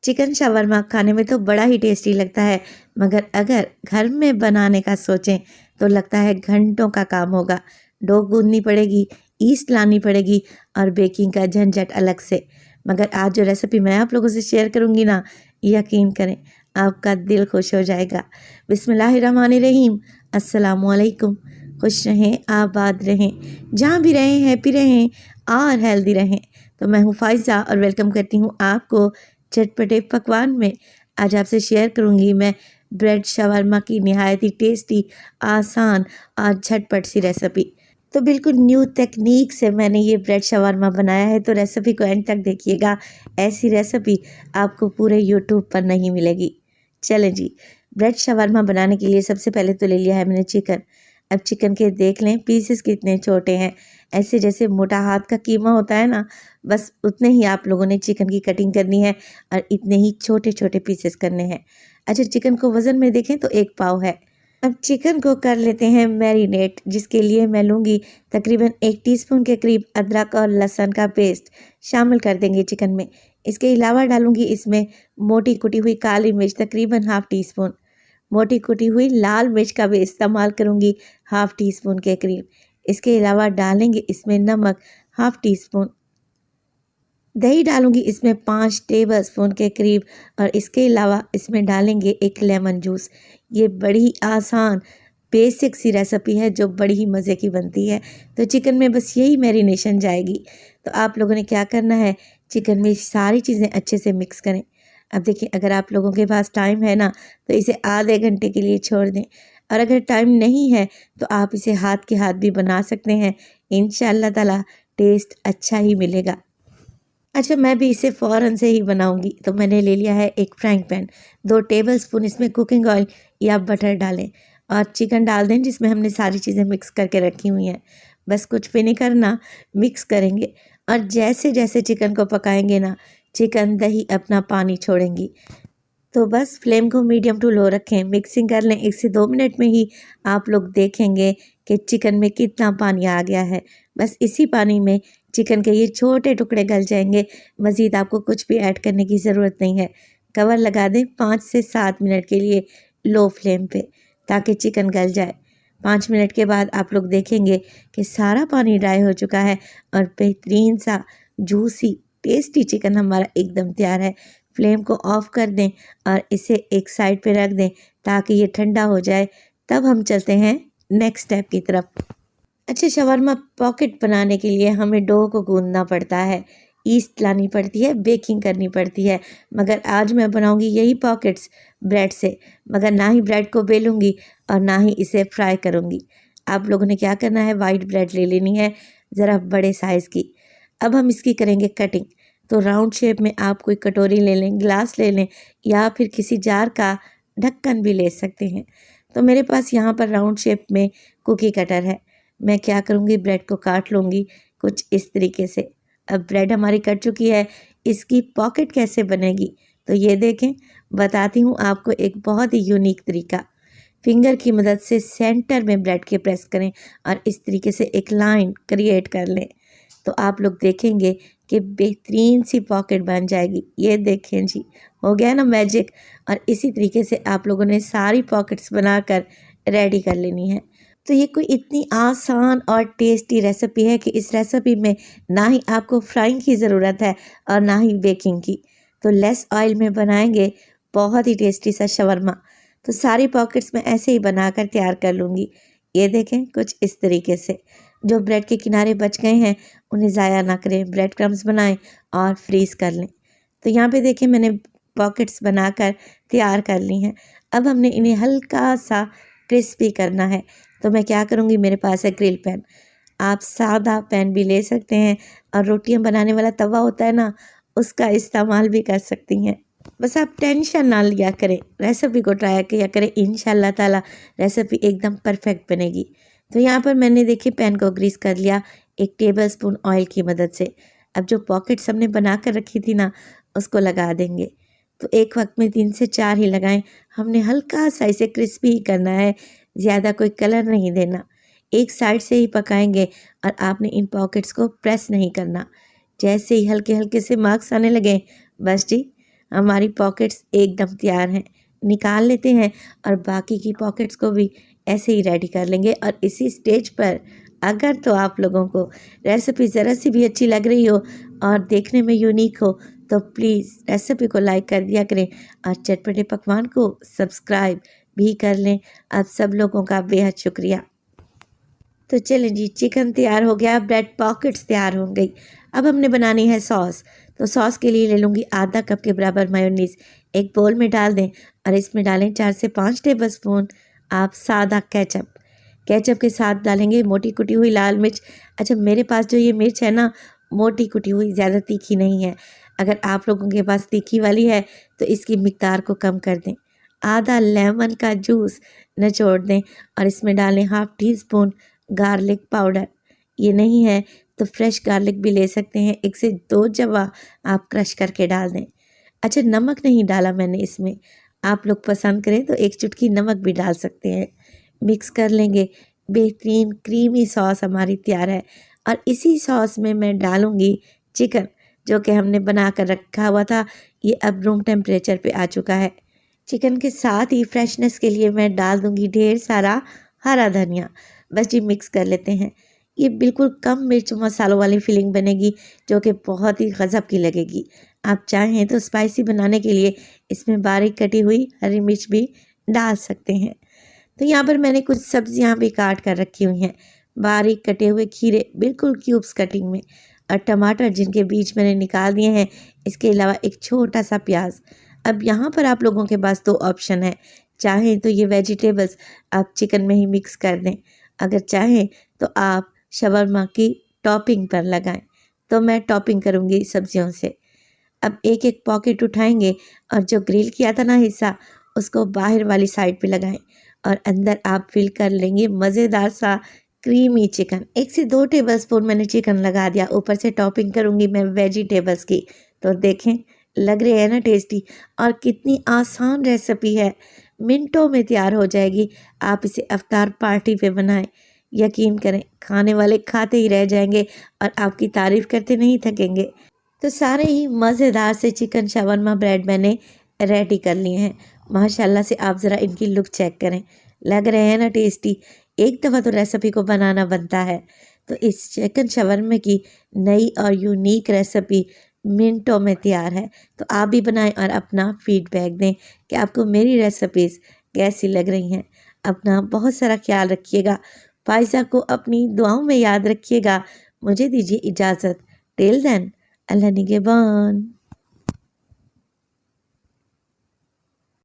Chicken shawarma खाने में तो बड़ा ही टेस्टी लगता है, मगर अगर घर में बनाने का सोचें तो लगता है घंटों का काम होगा। डो गूंदनी पड़ेगी, ईस्ट लानी पड़ेगी और बेकिंग का झंझट अलग से। मगर आज जो रेसिपी मैं आप लोगों से शेयर करूंगी ना, यकीन करें आपका दिल खुश हो जाएगा। बिस्मिल्लाहिर्रहमानिर्रहीम। अस्सलामुअलैकुम। खुश रहें, आबाद रहें, जहाँ भी रहें हैप्पी रहें और हेल्दी रहें। तो मैं हूँ फ़ाइज़ा और वेलकम करती हूँ आपको चटपटे पकवान में। आज आपसे शेयर करूंगी मैं ब्रेड शवरमा की नहायत ही टेस्टी, आसान और झटपट सी रेसिपी। तो बिल्कुल न्यू टेक्निक से मैंने ये ब्रेड शवरमा बनाया है, तो रेसिपी को एंड तक देखिएगा। ऐसी रेसिपी आपको पूरे यूट्यूब पर नहीं मिलेगी। चलें जी, ब्रेड शवरमा बनाने के लिए सबसे पहले तो ले लिया है मैंने चिकन। अब चिकन के देख लें पीसेस कितने छोटे हैं। ऐसे जैसे मोटा हाथ का कीमा होता है ना, बस उतने ही आप लोगों ने चिकन की कटिंग करनी है और इतने ही छोटे छोटे पीसेस करने हैं। अच्छा, चिकन को वज़न में देखें तो 1 पाव है। अब चिकन को कर लेते हैं मैरिनेट, जिसके लिए मैं लूँगी तकरीबन 1 टीस्पून के करीब अदरक और लहसुन का पेस्ट शामिल कर देंगे चिकन में। इसके अलावा डालूँगी इसमें मोटी कुटी हुई काली मिर्च तकरीबन हाफ़ टी स्पून, मोटी कुटी हुई लाल मिर्च का भी इस्तेमाल करूँगी हाफ़ टी स्पून के करीब। इसके अलावा डालेंगे इसमें नमक हाफ़ टी स्पून, दही डालूंगी इसमें 5 टेबलस्पून के करीब और इसके अलावा इसमें डालेंगे 1 लेमन जूस। ये बड़ी आसान बेसिक सी रेसिपी है जो बड़ी ही मज़े की बनती है। तो चिकन में बस यही मैरिनेशन जाएगी। तो आप लोगों ने क्या करना है, चिकन में सारी चीज़ें अच्छे से मिक्स करें। अब देखिए, अगर आप लोगों के पास टाइम है ना, तो इसे आधे घंटे के लिए छोड़ दें, और अगर टाइम नहीं है तो आप इसे हाथ के हाथ भी बना सकते हैं। इंशाअल्लाह ताला टेस्ट अच्छा ही मिलेगा। अच्छा, मैं भी इसे फ़ौरन से ही बनाऊंगी। तो मैंने ले लिया है एक फ्राइंग पैन, 2 टेबलस्पून इसमें कुकिंग ऑयल या बटर डालें और चिकन डाल दें जिसमें हमने सारी चीज़ें मिक्स करके रखी हुई हैं। बस कुछ भी नहीं करना, मिक्स करेंगे और जैसे जैसे चिकन को पकाएंगे ना, चिकन दही अपना पानी छोड़ेंगी। तो बस फ्लेम को मीडियम टू लो रखें, मिक्सिंग कर लें। 1 से 2 मिनट में ही आप लोग देखेंगे कि चिकन में कितना पानी आ गया है। बस इसी पानी में चिकन के ये छोटे टुकड़े गल जाएंगे। मज़ीद आपको कुछ भी ऐड करने की ज़रूरत नहीं है। कवर लगा दें 5 से 7 मिनट के लिए लो फ्लेम पे, ताकि चिकन गल जाए। 5 मिनट के बाद आप लोग देखेंगे कि सारा पानी ड्राई हो चुका है और बेहतरीन सा जूसी टेस्टी चिकन हमारा एकदम तैयार है। फ्लेम को ऑफ़ कर दें और इसे एक साइड पे रख दें ताकि ये ठंडा हो जाए। तब हम चलते हैं नेक्स्ट स्टेप की तरफ। अच्छा, शवरमा पॉकेट बनाने के लिए हमें डो को गूंदना पड़ता है, ईस्ट लानी पड़ती है, बेकिंग करनी पड़ती है। मगर आज मैं बनाऊंगी यही पॉकेट्स ब्रेड से, मगर ना ही ब्रेड को बेलूंगी और ना ही इसे फ्राई करूंगी। आप लोगों ने क्या करना है, वाइट ब्रेड ले लेनी है ज़रा बड़े साइज़ की। अब हम इसकी करेंगे कटिंग। तो राउंड शेप में आप कोई कटोरी ले लें, ग्लास ले लें या फिर किसी जार का ढक्कन भी ले सकते हैं। तो मेरे पास यहाँ पर राउंड शेप में कुकी कटर है। मैं क्या करूँगी, ब्रेड को काट लूँगी कुछ इस तरीके से। अब ब्रेड हमारी कट चुकी है, इसकी पॉकेट कैसे बनेगी तो ये देखें, बताती हूँ आपको एक बहुत ही यूनिक तरीका। फिंगर की मदद से सेंटर में ब्रेड के प्रेस करें और इस तरीके से एक लाइन क्रिएट कर लें। तो आप लोग देखेंगे कि बेहतरीन सी पॉकेट बन जाएगी। ये देखें जी, हो गया ना मैजिक। और इसी तरीके से आप लोगों ने सारी पॉकेट्स बनाकर रेडी कर लेनी है। तो ये कोई इतनी आसान और टेस्टी रेसिपी है कि इस रेसिपी में ना ही आपको फ्राइंग की ज़रूरत है और ना ही बेकिंग की। तो लेस ऑयल में बनाएंगे बहुत ही टेस्टी सा शवरमा। तो सारी पॉकेट्स में ऐसे ही बनाकर तैयार कर लूँगी। ये देखें कुछ इस तरीके से। जो ब्रेड के किनारे बच गए हैं उन्हें ज़ाया ना करें, ब्रेड क्रम्स बनाएं और फ्रीज़ कर लें। तो यहाँ पे देखिए मैंने पॉकेट्स बनाकर तैयार कर ली हैं। अब हमने इन्हें हल्का सा क्रिस्पी करना है। तो मैं क्या करूँगी, मेरे पास है ग्रिल पैन। आप सादा पैन भी ले सकते हैं और रोटियां बनाने वाला तवा होता है ना, उसका इस्तेमाल भी कर सकती हैं। बस आप टेंशन ना लिया करें, रेसिपी को ट्राई किया करें, इंशाल्लाह ताला रेसिपी एकदम परफेक्ट बनेगी। तो यहाँ पर मैंने देखिए पैन को ग्रीस कर लिया 1 टेबलस्पून ऑयल की मदद से। अब जो पॉकेट्स हमने बना कर रखी थी ना, उसको लगा देंगे। तो एक वक्त में 3 से 4 ही लगाएं। हमने हल्का सा इसे क्रिस्पी ही करना है, ज़्यादा कोई कलर नहीं देना। एक साइड से ही पकाएंगे और आपने इन पॉकेट्स को प्रेस नहीं करना। जैसे ही हल्के हल्के से मार्क्स आने लगे, बस जी हमारी पॉकेट्स एकदम तैयार हैं। निकाल लेते हैं और बाकी की पॉकेट्स को भी ऐसे ही रेडी कर लेंगे। और इसी स्टेज पर अगर तो आप लोगों को रेसिपी ज़रा सी भी अच्छी लग रही हो और देखने में यूनिक हो तो प्लीज़ रेसिपी को लाइक कर दिया करें और चटपटे पकवान को सब्सक्राइब भी कर लें। आप सब लोगों का बेहद शुक्रिया। तो चलें जी, चिकन तैयार हो गया, ब्रेड पॉकेट्स तैयार हो गई। अब हमने बनानी है सॉस। तो सॉस के लिए ले लूँगी आधा कप के बराबर मेयोनीज़। एक बोल में डाल दें और इसमें डालें 4 से 5 टेबलस्पून आप सादा केचप। केचप के साथ डालेंगे मोटी कुटी हुई लाल मिर्च। अच्छा, मेरे पास जो ये मिर्च है ना, मोटी कुटी हुई, ज़्यादा तीखी नहीं है। अगर आप लोगों के पास तीखी वाली है तो इसकी मिकदार को कम कर दें। आधा लेमन का जूस निचोड़ दें और इसमें डालें half tea spoon garlic powder. ये नहीं है तो फ्रेश गार्लिक भी ले सकते हैं। 1 से 2 जवा आप क्रश करके डाल दें। अच्छा, नमक नहीं डाला मैंने इसमें, आप लोग पसंद करें तो 1 चुटकी नमक भी डाल सकते हैं। मिक्स कर लेंगे। बेहतरीन क्रीमी सॉस हमारी तैयार है और इसी सॉस में मैं डालूँगी चिकन जो कि हमने बना कर रखा हुआ था। ये अब रूम टेम्परेचर पे आ चुका है। चिकन के साथ ही फ्रेशनेस के लिए मैं डाल दूँगी ढेर सारा हरा धनिया। बस जी मिक्स कर लेते हैं। ये बिल्कुल कम मिर्च मसालों वाली फीलिंग बनेगी जो कि बहुत ही गज़ब की लगेगी। आप चाहें तो स्पाइसी बनाने के लिए इसमें बारीक कटी हुई हरी मिर्च भी डाल सकते हैं। तो यहाँ पर मैंने कुछ सब्जियाँ भी काट कर रखी हुई हैं। बारीक कटे हुए खीरे बिल्कुल क्यूब्स कटिंग में और टमाटर जिनके बीज मैंने निकाल दिए हैं। इसके अलावा एक छोटा सा प्याज। अब यहाँ पर आप लोगों के पास 2 ऑप्शन है। चाहें तो ये वेजिटेबल्स आप चिकन में ही मिक्स कर दें, अगर चाहें तो आप शवरमा की टॉपिंग पर लगाएं। तो मैं टॉपिंग करूँगी सब्जियों से। अब एक एक पॉकेट उठाएंगे और जो ग्रिल किया था ना हिस्सा, उसको बाहर वाली साइड पे लगाएं और अंदर आप फिल कर लेंगे मज़ेदार सा क्रीमी चिकन। 1 से 2 टेबलस्पून मैंने चिकन लगा दिया। ऊपर से टॉपिंग करूँगी मैं वेजिटेबल्स की। तो देखें, लग रहे हैं ना टेस्टी और कितनी आसान रेसिपी है, मिनटों में तैयार हो जाएगी। आप इसे इफ्तार पार्टी पे बनाएं, यकीन करें खाने वाले खाते ही रह जाएंगे और आपकी तारीफ़ करते नहीं थकेंगे। तो सारे ही मज़ेदार से चिकन शवरमा ब्रेड मैंने रेडी कर लिए हैं। माशाल्लाह से आप ज़रा इनकी लुक चेक करें, लग रहे हैं ना टेस्टी। एक दफ़ा तो रेसिपी को बनाना बनता है। तो इस चिकन शवरमा की नई और यूनिक रेसिपी मिनटों में तैयार है। तो आप भी बनाएं और अपना फीडबैक दें कि आपको मेरी रेसिपीज़ कैसी लग रही हैं। अपना बहुत सारा ख्याल रखिएगा। फ़ाइज़ा को अपनी दुआओं में याद रखिएगा। मुझे दीजिए इजाज़त। टिल देन, अल्लाह निगहबान।